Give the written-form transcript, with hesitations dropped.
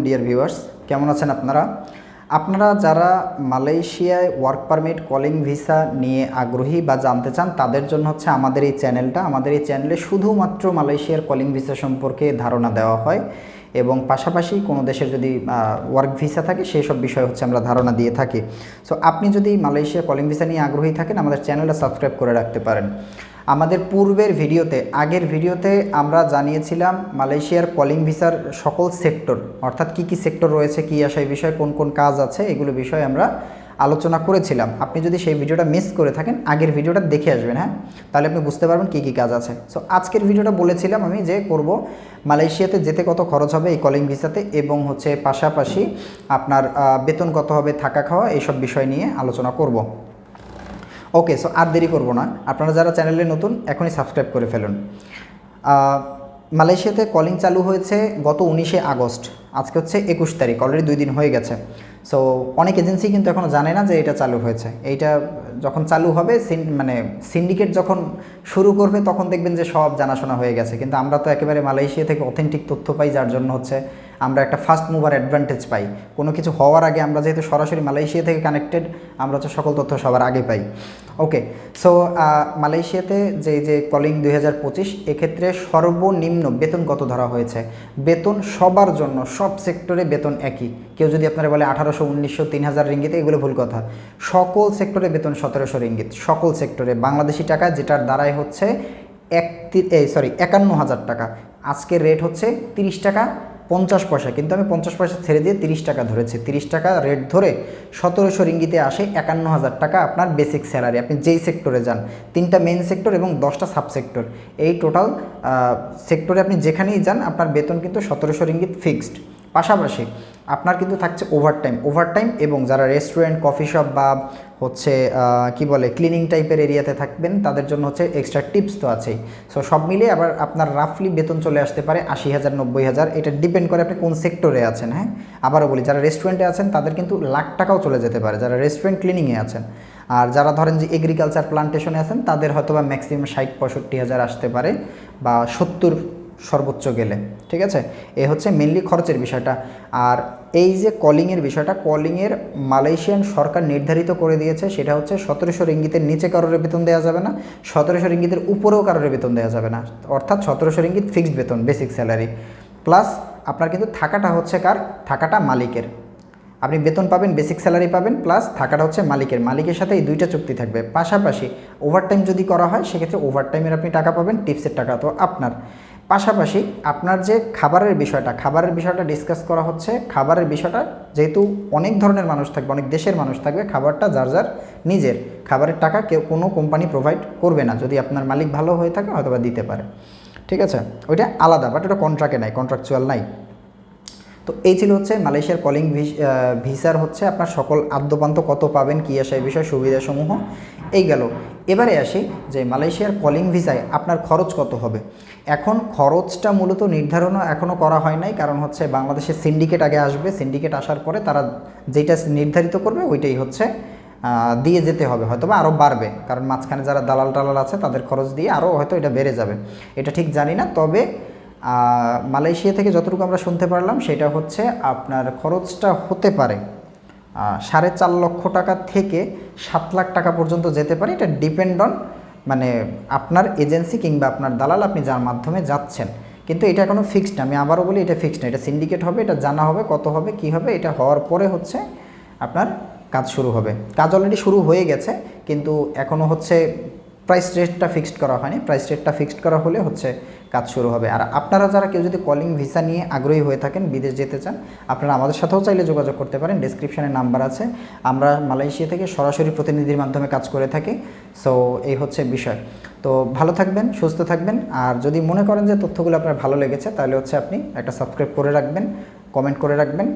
Dear viewers, কেমন আছেন আপনারা? আপনারা যারা মালয়েশিয়ায় ওয়ার্ক পারমিট কলিং ভিসা নিয়ে আগ্রহী বা জানতে চান তাদের জন্য হচ্ছে আমাদের এই চ্যানেলটা। আমাদের এই চ্যানেলে শুধুমাত্র মালয়েশিয়ার কলিং ভিসা সম্পর্কে ধারণা দেওয়া হয় এবং পাশাপাশি কোনো দেশের যদি ওয়ার্ক ভিসা থাকে সেই সব বিষয় হচ্ছে আমরা ধারণা দিয়ে থাকি। সো আপনি যদি মালয়েশিয়া কলিং ভিসা নিয়ে আগ্রহী থাকেন আমাদের চ্যানেলটা সাবস্ক্রাইব করে রাখতে পারেন। আমাদের পূর্বের ভিডিওতে আগের ভিডিওতে আমরা জানিয়েছিলাম মালয়েশিয়ার কলিং ভিসার সকল সেক্টর, অর্থাৎ কী কী সেক্টর রয়েছে, কী আসে এই বিষয়ে কোন কোন কাজ আছে, এগুলো বিষয়ে আমরা আলোচনা করেছিলাম। আপনি যদি সেই ভিডিওটা মিস করে থাকেন আগের ভিডিওটা দেখে আসবেন, হ্যাঁ, তাহলে আপনি বুঝতে পারবেন কী কী কাজ আছে। সো আজকের ভিডিওটা বলেছিলাম আমি যে করব মালয়েশিয়াতে যেতে কত খরচ হবে এই কলিং ভিসাতে, এবং হচ্ছে পাশাপাশি আপনার বেতন কত হবে, থাকা খাওয়া, এইসব বিষয় নিয়ে আলোচনা করব। ওকে, সো আর দেরি করব না, আপনারা যারা চ্যানেলে নতুন এখনই সাবস্ক্রাইব করে ফেলুন। মালয়েশিয়াতে কলিং চালু হয়েছে গত 19শে আগস্ট, আজকে হচ্ছে 21 তারিখ, অলরেডি 2 দিন হয়ে গেছে। সো অনেক এজেন্সি কিন্তু এখনও জানে না যে এটা চালু হয়েছে। এইটা যখন চালু হবে মানে সিন্ডিকেট যখন শুরু করবে তখন দেখবেন যে সব জানাশোনা হয়ে গেছে, কিন্তু আমরা তো একেবারে মালয়েশিয়া থেকে অথেন্টিক তথ্য পাই, যার জন্য হচ্ছে আমরা একটা ফার্স্ট মুভার অ্যাডভান্টেজ পাই। কোনো কিছু হওয়ার আগে আমরা যেহেতু সরাসরি মালয়েশিয়া থেকে কানেক্টেড, আমরা হচ্ছে সকল তথ্য সবার আগে পাই। ওকে, সো মালয়েশিয়াতে যে কলিং 2025 এক্ষেত্রে সর্বনিম্ন বেতন কত ধরা হয়েছে? বেতন সবার জন্য সব সেক্টরে বেতন একই। কেউ যদি আপনারা বলে 1800, 1900, 3000 রিঙ্গিত, এগুলো ভুল কথা। সকল সেক্টরে বেতন 1700 রিঙ্গিত, সকল সেক্টরে বাংলাদেশি টাকা, যেটার দ্বারাই হচ্ছে 51,000 টাকা। আজকের রেট হচ্ছে 30 টাকা 50 পয়সা, কিন্তু আমি 50 পয়সা ছেড়ে দিয়ে 30 টাকা ধরেছি। 30 টাকা রেট ধরে 1700 রিঙ্গিতে আসে 51,000 টাকা আপনার বেসিক স্যালারি। আপনি যেই সেক্টরে যান, 3টা মেইন সেক্টর এবং 10টা সাবসেক্টর, এই টোটাল সেক্টরে আপনি যেখানেই যান আপনার বেতন কিন্তু 1700 রিঙ্গিত ফিক্সড। পাশাপাশি আপনার কিন্তু থাকছে ওভারটাইম, এবং যারা রেস্টুরেন্ট, কফি শপ বা হচ্ছে কি বলে ক্লিনিং টাইপের এরিয়াতে থাকবেন তাদের জন্য হচ্ছে এক্সট্রা টিপস তো আছেই। সো সব মিলিয়ে আবার আপনার রাফলি বেতন চলে আসতে পারে 80,000, 90,000, এটা ডিপেন্ড করে আপনি কোন সেক্টরে আছেন। হ্যাঁ, আবারও বলি, যারা রেস্টুরেন্টে আছেন তাদের কিন্তু লাখ টাকাও চলে যেতে পারে, যারা রেস্টুরেন্ট ক্লিনিংয়ে আছেন। আর যারা ধরেন যে এগ্রিকালচার প্লান্টেশনে আছেন তাদের হয়তো বা ম্যাক্সিমাম 60-65,000 আসতে পারে, বা 70 সর্বোচ্চ গেলে। ঠিক আছে, এ হচ্ছে মেনলি খরচের বিষয়টা। আর এই যে কলিংয়ের বিষয়টা, কলিংয়ের মালয়েশিয়ান সরকার নির্ধারিত করে দিয়েছে, সেটা হচ্ছে 1700 রিঙ্গিতের নিচে কারোর বেতন দেওয়া যাবে না, 1700 রিঙ্গিতের উপরেও কারোর বেতন দেওয়া যাবে না, অর্থাৎ 1700 রিঙ্গিত ফিক্সড বেতন, বেসিক স্যালারি। প্লাস আপনার কিন্তু থাকাটা হচ্ছে কার? থাকাটা মালিকের। আপনি বেতন পাবেন, বেসিক স্যালারি পাবেন, প্লাস থাকাটা হচ্ছে মালিকের সাথে এই দুইটা চুক্তি থাকবে। পাশাপাশি ওভারটাইম যদি করা হয় সেক্ষেত্রে ওভারটাইমের আপনি টাকা পাবেন, টিপসের টাকা তো আপনার। পাশাপাশি আপনার যে খাবারের বিষয়টা ডিসকাস করা হচ্ছে। খাবারের বিষয়টা যেহেতু অনেক ধরনের মানুষ থাকবে, অনেক দেশের মানুষ থাকবে, খাবারটা যার যার নিজের। খাবারের টাকা কেউ কোনো কোম্পানি প্রোভাইড করবে না, যদি আপনার মালিক ভালো হয়ে থাকে হয়তো বা দিতে পারে। ঠিক আছে, ওইটা আলাদা, বাট ওটা কন্ট্রাক্টে নাই, কন্ট্রাকচুয়াল নাই। তো এই ছিল হচ্ছে মালয়েশিয়ার কলিং ভিসার হচ্ছে আপনার সকল আদ্যপান্ত কত পাবেন, কী আসে এই বিষয়, সুবিধাসমূহ এই গেল। এবারে আসি যে মালয়েশিয়ার কলিং ভিসায় আপনার খরচ কত হবে। এখন খরচটা মূলত নির্ধারণও এখনও করা হয় নাই, কারণ হচ্ছে বাংলাদেশের সিন্ডিকেট আগে আসবে। সিন্ডিকেট আসার পরে তারা যেটা নির্ধারিত করবে ওইটাই হচ্ছে দিয়ে যেতে হবে, হয়তো বা আরও বাড়বে, কারণ মাঝখানে যারা দালাল টালাল আছে তাদের খরচ দিয়ে আরও হয়তো এটা বেড়ে যাবে, এটা ঠিক জানি না। তবে মালয়েশিয়া থেকে যতটুকু আমরা শুনতে পারলাম সেটা হচ্ছে আপনার খরচটা হতে পারে 4.5 লক্ষ টাকা থেকে 7 লাখ টাকা পর্যন্ত যেতে পারে। এটা ডিপেন্ড অন মানে আপনার এজেন্সি কিংবা আপনার দালাল, আপনি যার মাধ্যমে যাচ্ছেন। কিন্তু এটা এখনও ফিক্সড না, আমি আবারও বলি এটা ফিক্সড না, এটা সিন্ডিকেট হবে, এটা জানা হবে কত হবে কী হবে। এটা হওয়ার পরে হচ্ছে আপনার কাজ শুরু হবে। কাজ অলরেডি শুরু হয়ে গেছে, কিন্তু এখনও হচ্ছে প্রাইস রেটটা ফিক্সড করা হয়নি। প্রাইস রেটটা ফিক্সড করা হলে হচ্ছে কাজ শুরু হবে। আর আপনারা যারা কেউ যদি কলিং ভিসা নিয়ে আগ্রহী হয়ে থাকেন, বিদেশ যেতে চান, আপনারা আমাদের সাথেও চাইলে যোগাযোগ করতে পারেন, ডেসক্রিপশানে নাম্বার আছে। আমরা মালয়েশিয়া থেকে সরাসরি প্রতিনিধির মাধ্যমে কাজ করে থাকি। সো এই হচ্ছে বিষয়। তো ভালো থাকবেন, সুস্থ থাকবেন। আর যদি মনে করেন যে তথ্যগুলো আপনার ভালো লেগেছে তাহলে হচ্ছে আপনি একটা সাবস্ক্রাইব করে রাখবেন, কমেন্ট করে রাখবেন।